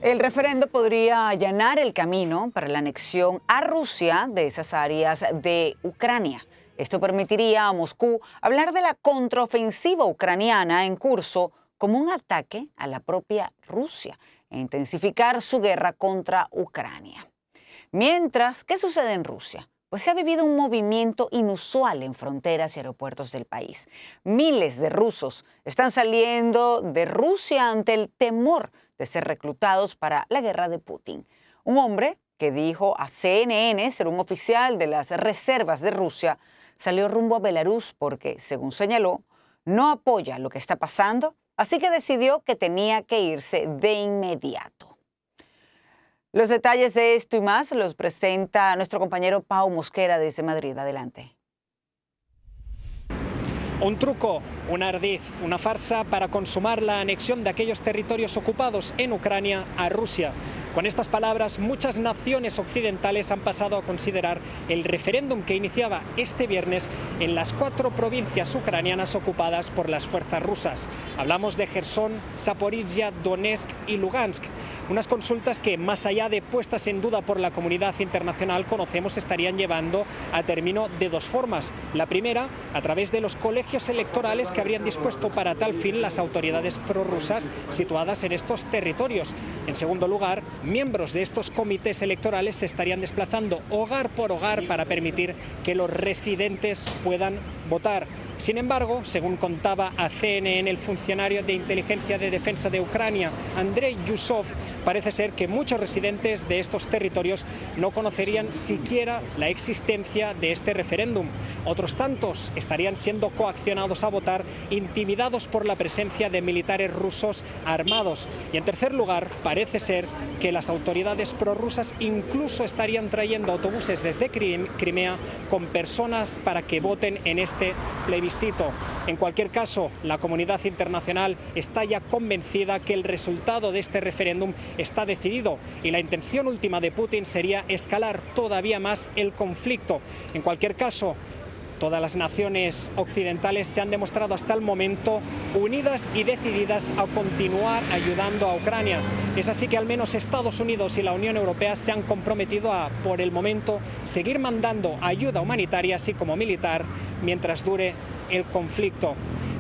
El referendo podría allanar el camino para la anexión a Rusia de esas áreas de Ucrania. Esto permitiría a Moscú hablar de la contraofensiva ucraniana en curso como un ataque a la propia Rusia e intensificar su guerra contra Ucrania. Mientras, ¿qué sucede en Rusia? Pues se ha vivido un movimiento inusual en fronteras y aeropuertos del país. Miles de rusos están saliendo de Rusia ante el temor de ser reclutados para la guerra de Putin. Un hombre que dijo a CNN ser un oficial de las reservas de Rusia salió rumbo a Belarus porque, según señaló, no apoya lo que está pasando, así que decidió que tenía que irse de inmediato. Los detalles de esto y más los presenta nuestro compañero Pau Mosquera desde Madrid. Adelante. Un truco, un ardid, una farsa para consumar la anexión de aquellos territorios ocupados en Ucrania a Rusia. Con estas palabras, muchas naciones occidentales han pasado a considerar el referéndum que iniciaba este viernes en las 4 provincias ucranianas ocupadas por las fuerzas rusas. Hablamos de Jersón, Zaporizhia, Donetsk y Lugansk. Unas consultas que, más allá de puestas en duda por la comunidad internacional, conocemos estarían llevando a término de 2 formas. La primera, a través de los colegios electorales que habrían dispuesto para tal fin las autoridades prorrusas situadas en estos territorios. En segundo lugar, miembros de estos comités electorales se estarían desplazando hogar por hogar para permitir que los residentes puedan votar. Sin embargo, según contaba a CNN el funcionario de inteligencia de defensa de Ucrania, Andrei Yusov, parece ser que muchos residentes de estos territorios no conocerían siquiera la existencia de este referéndum. Otros tantos estarían siendo coaccionados a votar, intimidados por la presencia de militares rusos armados. Y en tercer lugar, parece ser que las autoridades prorrusas incluso estarían trayendo autobuses desde Crimea con personas para que voten en este plebiscito. En cualquier caso, la comunidad internacional está ya convencida que el resultado de este referéndum está decidido y la intención última de Putin sería escalar todavía más el conflicto. En cualquier caso, todas las naciones occidentales se han demostrado hasta el momento unidas y decididas a continuar ayudando a Ucrania. Es así que al menos Estados Unidos y la Unión Europea se han comprometido a, por el momento, seguir mandando ayuda humanitaria así como militar mientras dure el conflicto.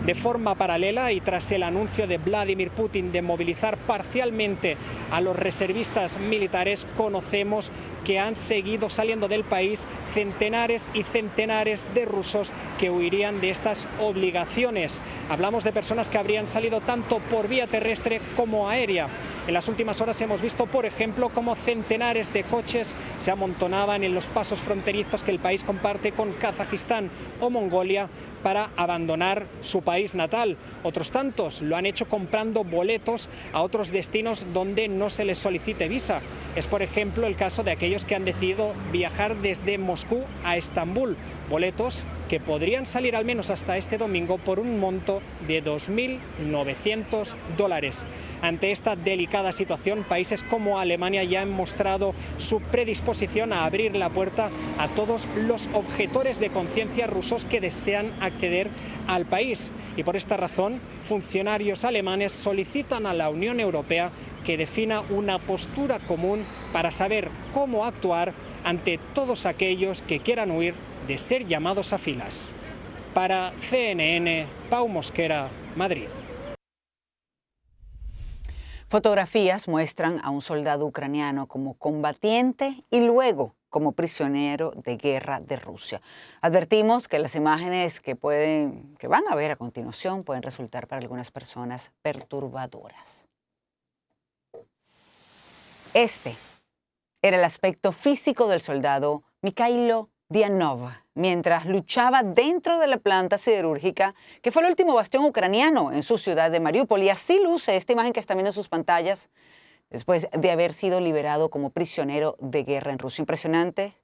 De forma paralela y tras el anuncio de Vladimir Putin de movilizar parcialmente a los reservistas militares, conocemos que han seguido saliendo del país centenares y centenares de rusos que huirían de estas obligaciones. Hablamos de personas que habrían salido tanto por vía terrestre como aérea. En las últimas horas hemos visto, por ejemplo, cómo centenares de coches se amontonaban en los pasos fronterizos que el país comparte con Kazajistán o Mongolia para abandonar su país natal. Otros tantos lo han hecho comprando boletos a otros destinos donde no se les solicite visa. Es, por ejemplo, el caso de aquellos que han decidido viajar desde Moscú a Estambul, boletos que podrían salir al menos hasta este domingo por un monto de $2.900. Ante esta delicada situación, países como Alemania ya han mostrado su predisposición a abrir la puerta a todos los objetores de conciencia rusos que desean acceder al país. Y por esta razón, funcionarios alemanes solicitan a la Unión Europea que defina una postura común para saber cómo actuar ante todos aquellos que quieran huir de ser llamados a filas. Para CNN, Pau Mosquera, Madrid. Fotografías muestran a un soldado ucraniano como combatiente y luego como prisionero de guerra de Rusia. Advertimos que las imágenes que van a ver a continuación pueden resultar para algunas personas perturbadoras. Este era el aspecto físico del soldado Mikhailo Dianov mientras luchaba dentro de la planta siderúrgica que fue el último bastión ucraniano en su ciudad de Mariupol. Y así luce esta imagen que están viendo en sus pantallas después de haber sido liberado como prisionero de guerra en Rusia. Impresionante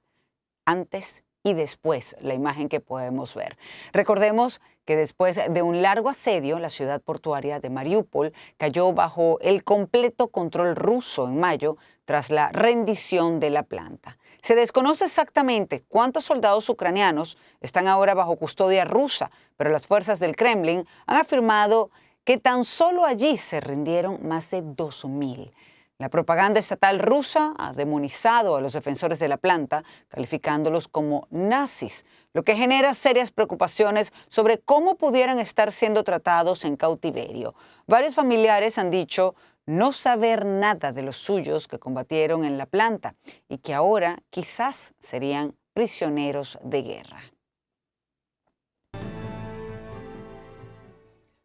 antes y después la imagen que podemos ver. Recordemos que después de un largo asedio, la ciudad portuaria de Mariupol cayó bajo el completo control ruso en mayo tras la rendición de la planta. Se desconoce exactamente cuántos soldados ucranianos están ahora bajo custodia rusa, pero las fuerzas del Kremlin han afirmado que tan solo allí se rindieron más de 2.000. La propaganda estatal rusa ha demonizado a los defensores de la planta, calificándolos como nazis, lo que genera serias preocupaciones sobre cómo pudieran estar siendo tratados en cautiverio. Varios familiares han dicho no saber nada de los suyos que combatieron en la planta y que ahora quizás serían prisioneros de guerra.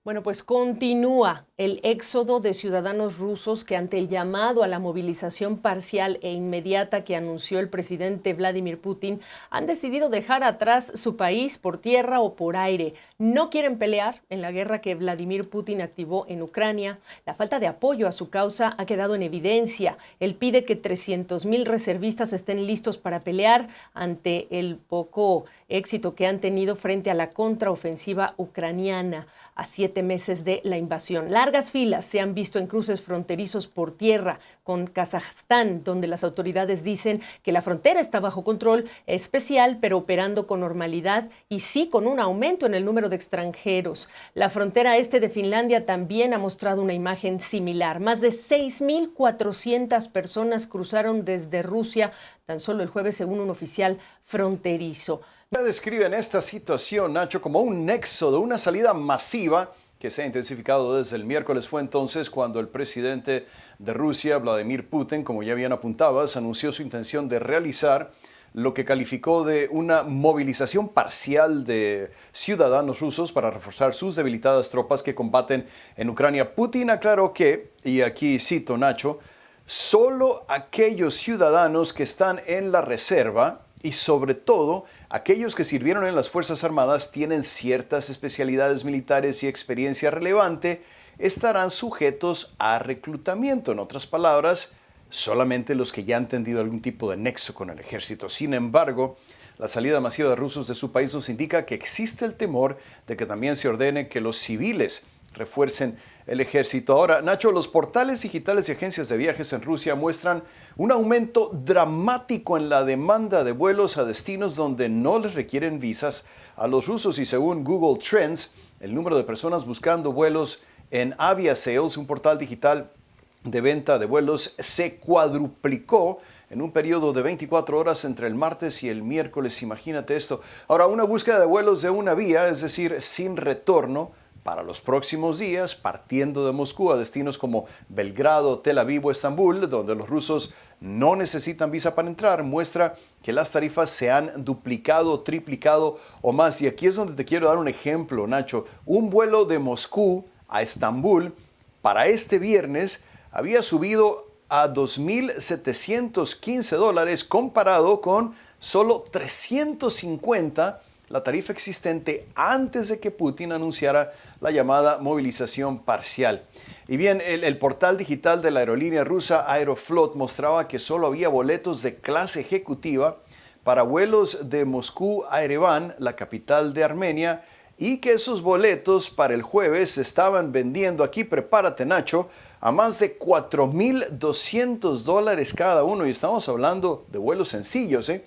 Bueno, pues continúa el éxodo de ciudadanos rusos que ante el llamado a la movilización parcial e inmediata que anunció el presidente Vladimir Putin, han decidido dejar atrás su país por tierra o por aire. No quieren pelear en la guerra que Vladimir Putin activó en Ucrania. La falta de apoyo a su causa ha quedado en evidencia. Él pide que 300,000 reservistas estén listos para pelear ante el poco éxito que han tenido frente a la contraofensiva ucraniana a 7 meses de la invasión. Largas filas se han visto en cruces fronterizos por tierra con Kazajstán, donde las autoridades dicen que la frontera está bajo control especial, pero operando con normalidad y sí con un aumento en el número de extranjeros. La frontera este de Finlandia también ha mostrado una imagen similar. Más de 6,400 personas cruzaron desde Rusia tan solo el jueves, según un oficial fronterizo. Describen esta situación, Nacho, como un éxodo, una salida masiva que se ha intensificado desde el miércoles. Fue entonces cuando el presidente de Rusia, Vladimir Putin, como ya bien apuntabas, anunció su intención de realizar lo que calificó de una movilización parcial de ciudadanos rusos para reforzar sus debilitadas tropas que combaten en Ucrania. Putin aclaró que, y aquí cito, Nacho, solo aquellos ciudadanos que están en la reserva y sobre todo aquellos que sirvieron en las Fuerzas Armadas, tienen ciertas especialidades militares y experiencia relevante, estarán sujetos a reclutamiento. En otras palabras, solamente los que ya han tenido algún tipo de nexo con el ejército. Sin embargo, la salida masiva de rusos de su país nos indica que existe el temor de que también se ordene que los civiles refuercen el ejército. Ahora, Nacho, los portales digitales y agencias de viajes en Rusia muestran un aumento dramático en la demanda de vuelos a destinos donde no les requieren visas a los rusos, y según Google Trends, el número de personas buscando vuelos en Aviasales, un portal digital de venta de vuelos, se cuadruplicó en un periodo de 24 horas entre el martes y el miércoles. Imagínate esto. Ahora, una búsqueda de vuelos de una vía, es decir, sin retorno, para los próximos días, partiendo de Moscú a destinos como Belgrado, Tel Aviv o Estambul, donde los rusos no necesitan visa para entrar, muestra que las tarifas se han duplicado, triplicado o más. Y aquí es donde te quiero dar un ejemplo, Nacho. Un vuelo de Moscú a Estambul para este viernes había subido a $2,715 comparado con solo 350 la tarifa existente antes de que Putin anunciara la llamada movilización parcial. Y bien, el portal digital de la aerolínea rusa Aeroflot mostraba que solo había boletos de clase ejecutiva para vuelos de Moscú a Ereván, la capital de Armenia, y que esos boletos para el jueves se estaban vendiendo, aquí prepárate, Nacho, a más de $4,200 cada uno, y estamos hablando de vuelos sencillos, ¿eh?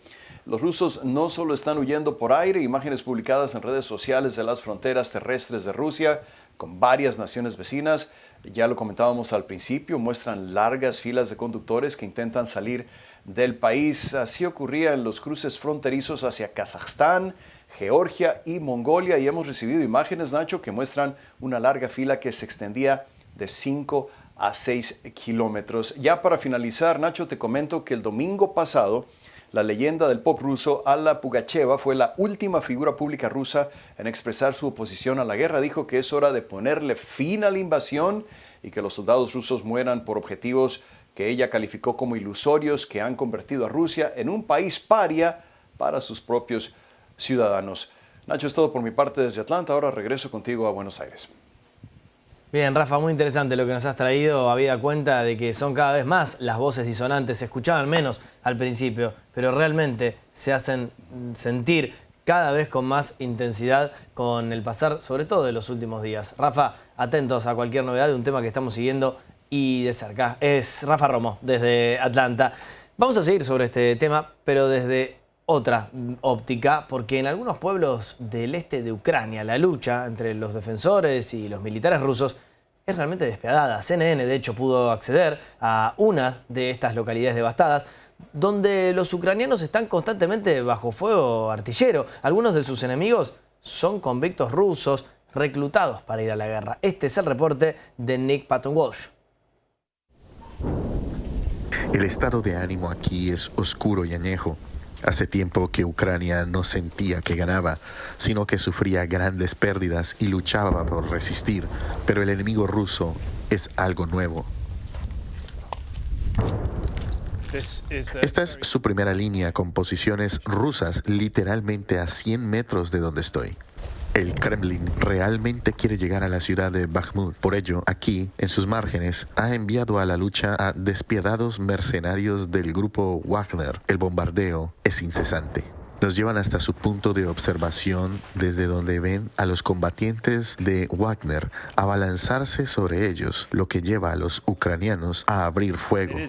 Los rusos no solo están huyendo por aire. Imágenes publicadas en redes sociales de las fronteras terrestres de Rusia con varias naciones vecinas, ya lo comentábamos al principio, muestran largas filas de conductores que intentan salir del país. Así ocurría en los cruces fronterizos hacia Kazajstán, Georgia y Mongolia, y hemos recibido imágenes, Nacho, que muestran una larga fila que se extendía de 5 a 6 kilómetros. Ya para finalizar, Nacho, te comento que el domingo pasado la leyenda del pop ruso Alla Pugacheva fue la última figura pública rusa en expresar su oposición a la guerra. Dijo que es hora de ponerle fin a la invasión y que los soldados rusos mueran por objetivos que ella calificó como ilusorios, que han convertido a Rusia en un país paria para sus propios ciudadanos. Nacho, es todo por mi parte desde Atlanta. Ahora regreso contigo a Buenos Aires. Bien, Rafa, muy interesante lo que nos has traído, habida cuenta de que son cada vez más las voces disonantes, se escuchaban menos al principio, pero realmente se hacen sentir cada vez con más intensidad con el pasar, sobre todo de los últimos días. Rafa, atentos a cualquier novedad de un tema que estamos siguiendo y de cerca. Es Rafa Romo, desde Atlanta. Vamos a seguir sobre este tema, pero desde otra óptica, porque en algunos pueblos del este de Ucrania la lucha entre los defensores y los militares rusos es realmente despiadada. CNN, de hecho, pudo acceder a una de estas localidades devastadas, donde los ucranianos están constantemente bajo fuego artillero. Algunos de sus enemigos son convictos rusos reclutados para ir a la guerra. Este es el reporte de Nick Patton-Walsh. El estado de ánimo aquí es oscuro y añejo. Hace tiempo que Ucrania no sentía que ganaba, sino que sufría grandes pérdidas y luchaba por resistir. Pero el enemigo ruso es algo nuevo. Esta es su primera línea con posiciones rusas literalmente a 100 metros de donde estoy. El Kremlin realmente quiere llegar a la ciudad de Bakhmut. Por ello, aquí, en sus márgenes, ha enviado a la lucha a despiadados mercenarios del grupo Wagner. El bombardeo es incesante. Nos llevan hasta su punto de observación, desde donde ven a los combatientes de Wagner abalanzarse sobre ellos, lo que lleva a los ucranianos a abrir fuego.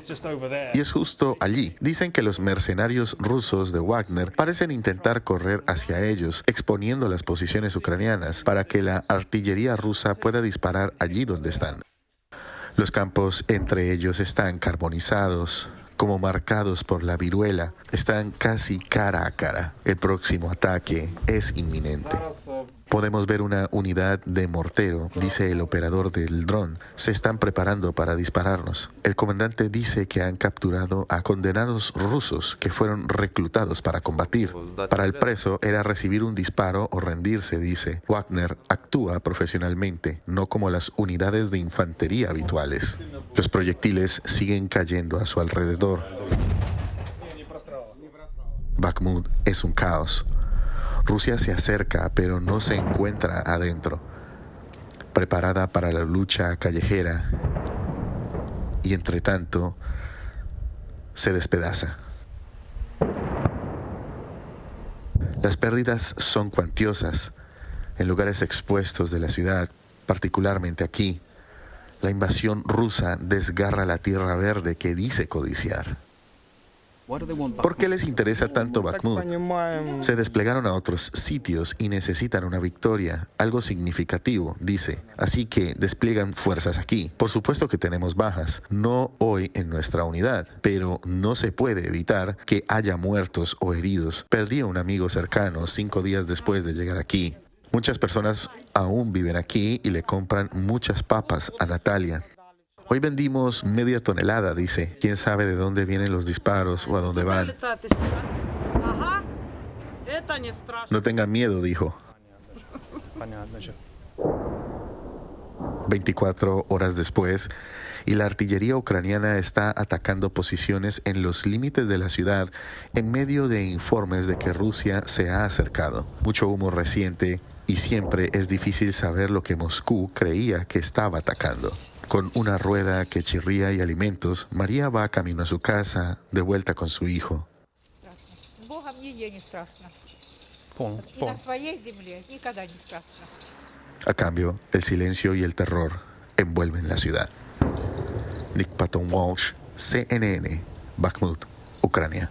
Y es justo allí. Dicen que los mercenarios rusos de Wagner parecen intentar correr hacia ellos, exponiendo las posiciones ucranianas para que la artillería rusa pueda disparar allí donde están. Los campos entre ellos están carbonizados, como marcados por la viruela, están casi cara a cara. El próximo ataque es inminente. Podemos ver una unidad de mortero, dice el operador del dron. Se están preparando para dispararnos. El comandante dice que han capturado a condenados rusos que fueron reclutados para combatir. Para el preso era recibir un disparo o rendirse, dice. Wagner actúa profesionalmente, no como las unidades de infantería habituales. Los proyectiles siguen cayendo a su alrededor. Bakhmut es un caos. Rusia se acerca, pero no se encuentra adentro, preparada para la lucha callejera, y entre tanto se despedaza. Las pérdidas son cuantiosas en lugares expuestos de la ciudad, particularmente aquí. La invasión rusa desgarra la tierra verde que dice codiciar. ¿Por qué les interesa tanto Bakhmut? Se desplegaron a otros sitios y necesitan una victoria, algo significativo, dice. Así que despliegan fuerzas aquí. Por supuesto que tenemos bajas, no hoy en nuestra unidad, pero no se puede evitar que haya muertos o heridos. Perdí a un amigo cercano 5 días después de llegar aquí. Muchas personas aún viven aquí y le compran muchas papas a Natalia. Hoy vendimos media tonelada, dice. ¿Quién sabe de dónde vienen los disparos o a dónde van? No tengan miedo, dijo. 24 horas después, y la artillería ucraniana está atacando posiciones en los límites de la ciudad en medio de informes de que Rusia se ha acercado. Mucho humo reciente, y siempre es difícil saber lo que Moscú creía que estaba atacando. Con una rueda que chirría y alimentos, María va camino a su casa, de vuelta con su hijo. A cambio, el silencio y el terror envuelven la ciudad. Nick Patton-Walsh, CNN, Bakhmut, Ucrania.